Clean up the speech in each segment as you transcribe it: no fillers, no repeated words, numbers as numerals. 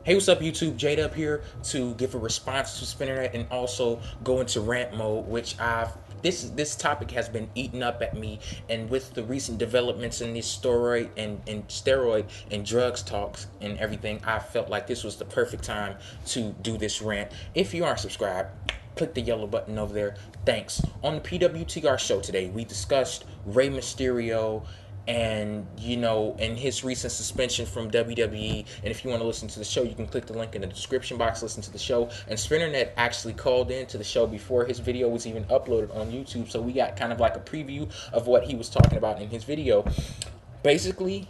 Hey, what's up, YouTube? Jade up here to give a response to Spinnernet and also go into rant mode, which this topic has been eaten up at me, and with the recent developments in this steroid and drugs talks and everything, I felt like this was the perfect time to do this rant. If you aren't subscribed, click the yellow button over there. Thanks. On the PWTR show today, we discussed Rey Mysterio and and his recent suspension from WWE. And if you want to listen to the show, you can click the link in the description box, listen to the show. And Spinnernet actually called in to the show before his video was even uploaded on YouTube, so we got kind of like a preview of what he was talking about in his video. Basically,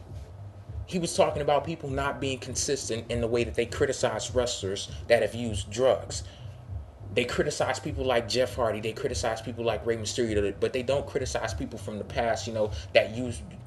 he was talking about people not being consistent in the way that they criticize wrestlers that have used drugs. They criticize people like Jeff Hardy. They criticize people like Rey Mysterio, but they don't criticize people from the past,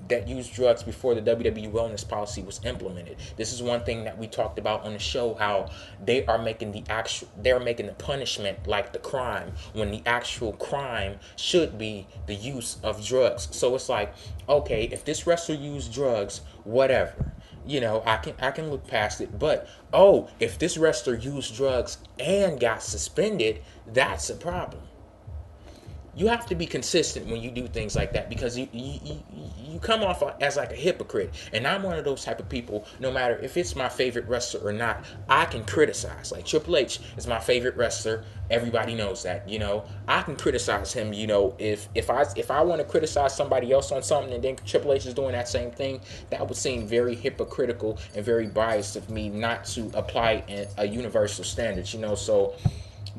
that used drugs before the WWE Wellness policy was implemented. This is one thing that we talked about on the show, how they're making the punishment like the crime, when the actual crime should be the use of drugs. So it's like, okay, if this wrestler used drugs, whatever. I can look past it. But if this wrestler used drugs and got suspended, that's a problem. You have to be consistent when you do things like that, because you come off as like a hypocrite. And I'm one of those type of people. No matter if it's my favorite wrestler or not, I can criticize. Like Triple H is my favorite wrestler. Everybody knows that. I can criticize him. If I want to criticize somebody else on something, and then Triple H is doing that same thing, that would seem very hypocritical and very biased of me not to apply a universal standard. So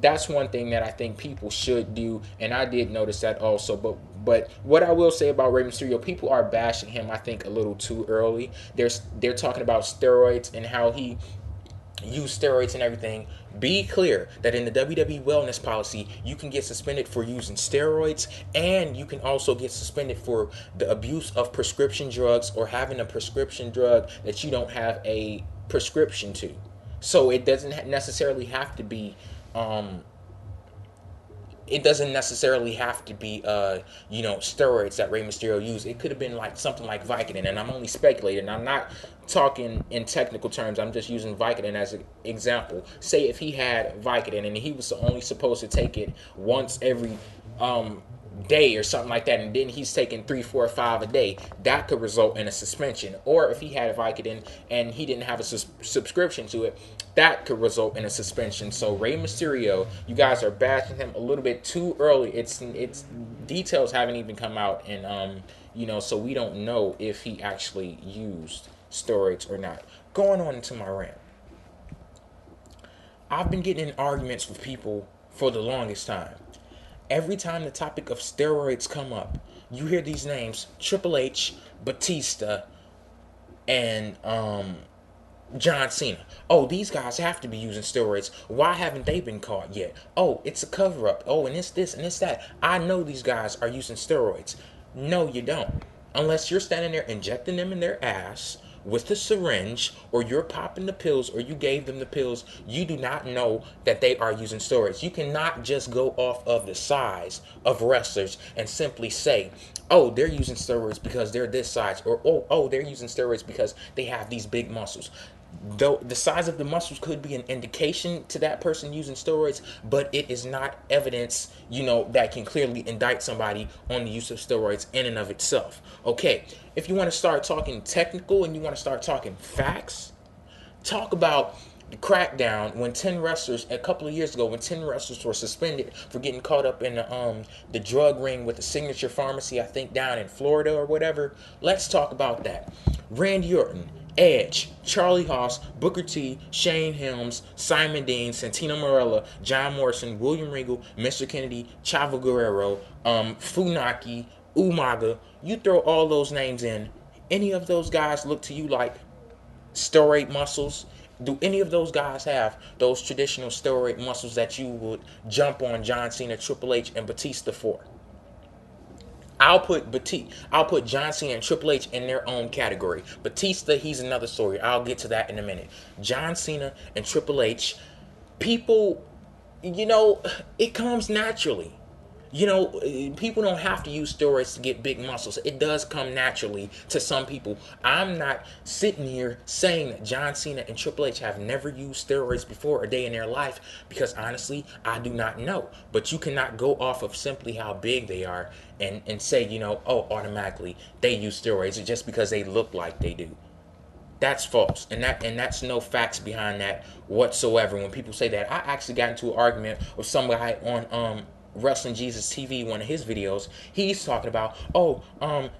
that's one thing that I think people should do, and I did notice that also. But what I will say about Rey Mysterio, people are bashing him, I think, a little too early. They're talking about steroids and how he used steroids and everything. Be clear that in the WWE Wellness policy, you can get suspended for using steroids, and you can also get suspended for the abuse of prescription drugs or having a prescription drug that you don't have a prescription to. So it doesn't necessarily have to be steroids that Rey Mysterio used. It could have been like something like Vicodin, and I'm only speculating. I'm not talking in technical terms. I'm just using Vicodin as an example. Say if he had Vicodin and he was only supposed to take it once every day or something like that, and then he's taking 3, 4, 5 a day, that could result in a suspension. Or if he had a Vicodin and he didn't have a subscription to it, that could result in a suspension. So Rey Mysterio, you guys are bashing him a little bit too early. It's details haven't even come out, and so we don't know if he actually used steroids or not. Going on into my rant, I've been getting in arguments with people for the longest time. Every time the topic of steroids come up, you hear these names: Triple H, Batista, and John Cena. Oh, these guys have to be using steroids. Why haven't they been caught yet? Oh, it's a cover-up. Oh, and it's this and it's that. I know these guys are using steroids. No, you don't. Unless you're standing there injecting them in their ass with the syringe, or you're popping the pills, or you gave them the pills, you do not know that they are using steroids. You cannot just go off of the size of wrestlers and simply say, oh, they're using steroids because they're this size, or they're using steroids because they have these big muscles. Though the size of the muscles could be an indication to that person using steroids, but it is not evidence, that can clearly indict somebody on the use of steroids in and of itself. Okay, if you want to start talking technical and you want to start talking facts, talk about the crackdown when 10 wrestlers, a couple of years ago, when 10 wrestlers were suspended for getting caught up in the drug ring with the Signature Pharmacy, I think down in Florida or whatever. Let's talk about that. Randy Orton, Edge, Charlie Haas, Booker T, Shane Helms, Simon Dean, Santino Marella, John Morrison, William Regal, Mr. Kennedy, Chavo Guerrero, Funaki, Umaga. You throw all those names in. Any of those guys look to you like steroid muscles? Do any of those guys have those traditional steroid muscles that you would jump on John Cena, Triple H, and Batista for? I'll put John Cena and Triple H in their own category. Batista, he's another story. I'll get to that in a minute. John Cena and Triple H, people, it comes naturally. You know, people don't have to use steroids to get big muscles. It does come naturally to some people. I'm not sitting here saying that John Cena and Triple H have never used steroids before a day in their life, because honestly, I do not know. But you cannot go off of simply how big they are and say, you know, oh, automatically they use steroids just because they look like they do. That's false, and that's no facts behind that whatsoever. When people say that, I actually got into an argument with some guy on Wrestling Jesus TV, one of his videos. He's talking about, oh,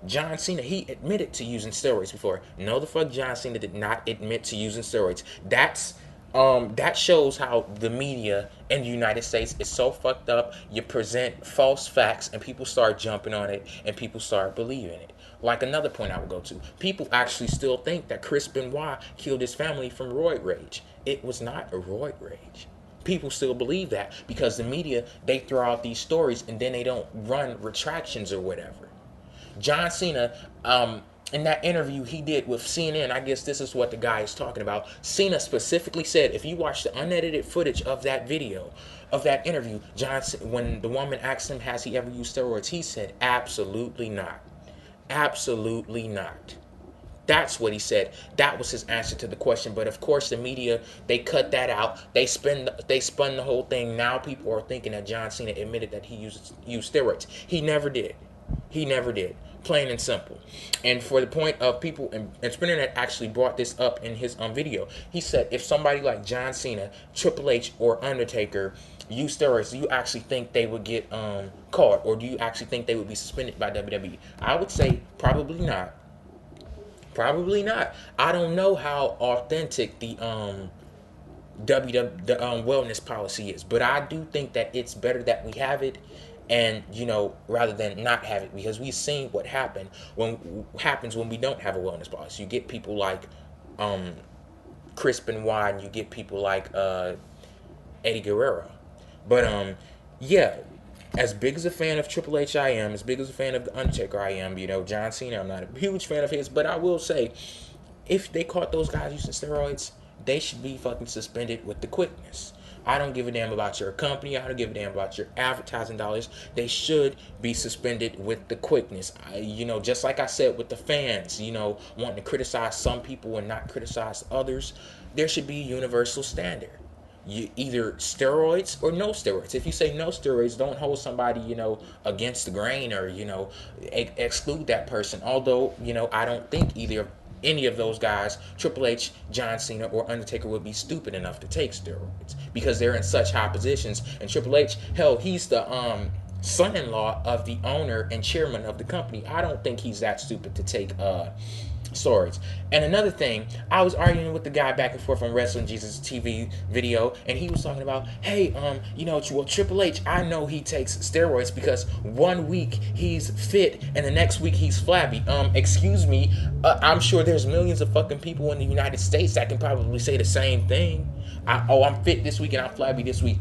John Cena, he admitted to using steroids before. No, the fuck, John Cena did not admit to using steroids. That shows how the media in the United States is so fucked up. You present false facts and people start jumping on it and people start believing it. Like another point I would go to, people actually still think that Chris Benoit killed his family from roid rage. It was not a roid rage. People still believe that because the media, they throw out these stories and then they don't run retractions or whatever. John Cena, in that interview he did with CNN, I guess this is what the guy is talking about. Cena specifically said, if you watch the unedited footage of that video, of that interview, when the woman asked him, has he ever used steroids, he said, absolutely not. Absolutely not. That's what he said. That was his answer to the question. But of course, the media, they cut that out. They spun the whole thing. Now people are thinking that John Cena admitted that he used steroids. He never did. He never did. Plain and simple. And for the point of people, and Spinnernet actually brought this up in his video. He said, if somebody like John Cena, Triple H, or Undertaker use steroids, do you actually think they would get caught, or do you actually think they would be suspended by WWE? I would say probably not. Probably not. I don't know how authentic the wellness policy is, but I do think that it's better that we have it, and you know, rather than not have it, because we've seen what happens when we don't have a wellness policy. You get people like Chris Benoit, and you get people like Eddie Guerrero. But yeah, as big as a fan of Triple H I am, as big as a fan of The Undertaker I am, you know, John Cena, I'm not a huge fan of his, but I will say, if they caught those guys using steroids, they should be fucking suspended with the quickness. I don't give a damn about your company. I don't give a damn about your advertising dollars. They should be suspended with the quickness. You know, just like I said with the fans, you know, wanting to criticize some people and not criticize others, there should be a universal standard. You either steroids or no steroids. If you say no steroids, don't hold somebody, you know, against the grain, or, you know, exclude that person. Although, you know, I don't think any of those guys, Triple H, John Cena, or Undertaker, would be stupid enough to take steroids because they're in such high positions. And Triple H, hell, he's the son-in-law of the owner and chairman of the company. I don't think he's that stupid to take steroids. And another thing, I was arguing with the guy back and forth on Wrestling Jesus TV video, and he was talking about, hey, you know, well, Triple H, I know he takes steroids because 1 week he's fit and the next week he's flabby. Excuse me, I'm sure there's millions of fucking people in the United States that can probably say the same thing. I'm fit this week and I'm flabby this week.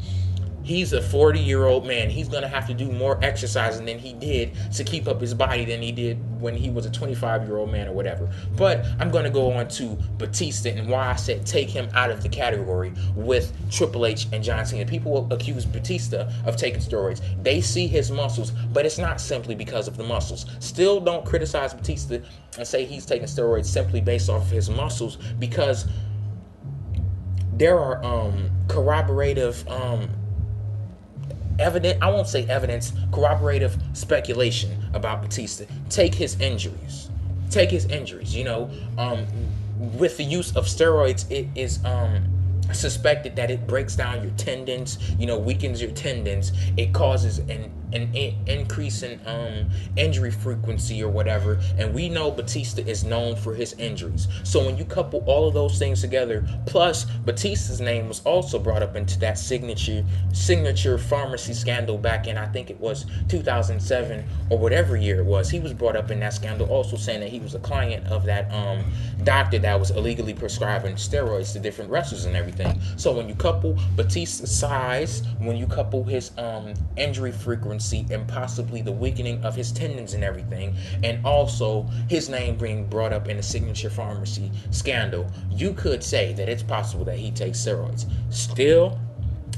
He's a 40-year-old man. He's going to have to do more exercising than he did to keep up his body than he did when he was a 25-year-old man or whatever. But I'm going to go on to Batista and why I said take him out of the category with Triple H and John Cena. People accuse Batista of taking steroids. They see his muscles, but it's not simply because of the muscles. Still don't criticize Batista and say he's taking steroids simply based off of his muscles, because there are corroborative corroborative speculation about Batista. Take his injuries, you know, with the use of steroids, it is suspected that it breaks down your tendons, you know, weakens your tendons. It causes an increase in injury frequency or whatever, and we know Batista is known for his injuries. So when you couple all of those things together, plus Batista's name was also brought up into that signature pharmacy scandal back in, I think it was 2007 or whatever year it was. He was brought up in that scandal also saying that he was a client of that doctor that was illegally prescribing steroids to different wrestlers and everything. So when you couple Batista's size, when you couple his injury frequency and possibly the weakening of his tendons and everything, and also his name being brought up in the signature pharmacy scandal, you could say that it's possible that he takes steroids. Still,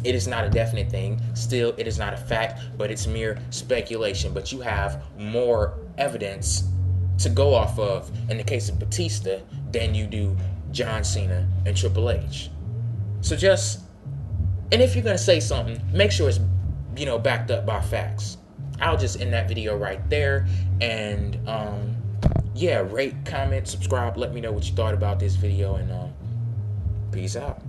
It is not a definite thing. Still, it is not a fact, but it's mere speculation. But you have more evidence to go off of in the case of Batista than you do John Cena and Triple H. So and if you're going to say something, make sure it's, backed up by facts. I'll just end that video right there. And, rate, comment, subscribe. Let me know what you thought about this video. And peace out.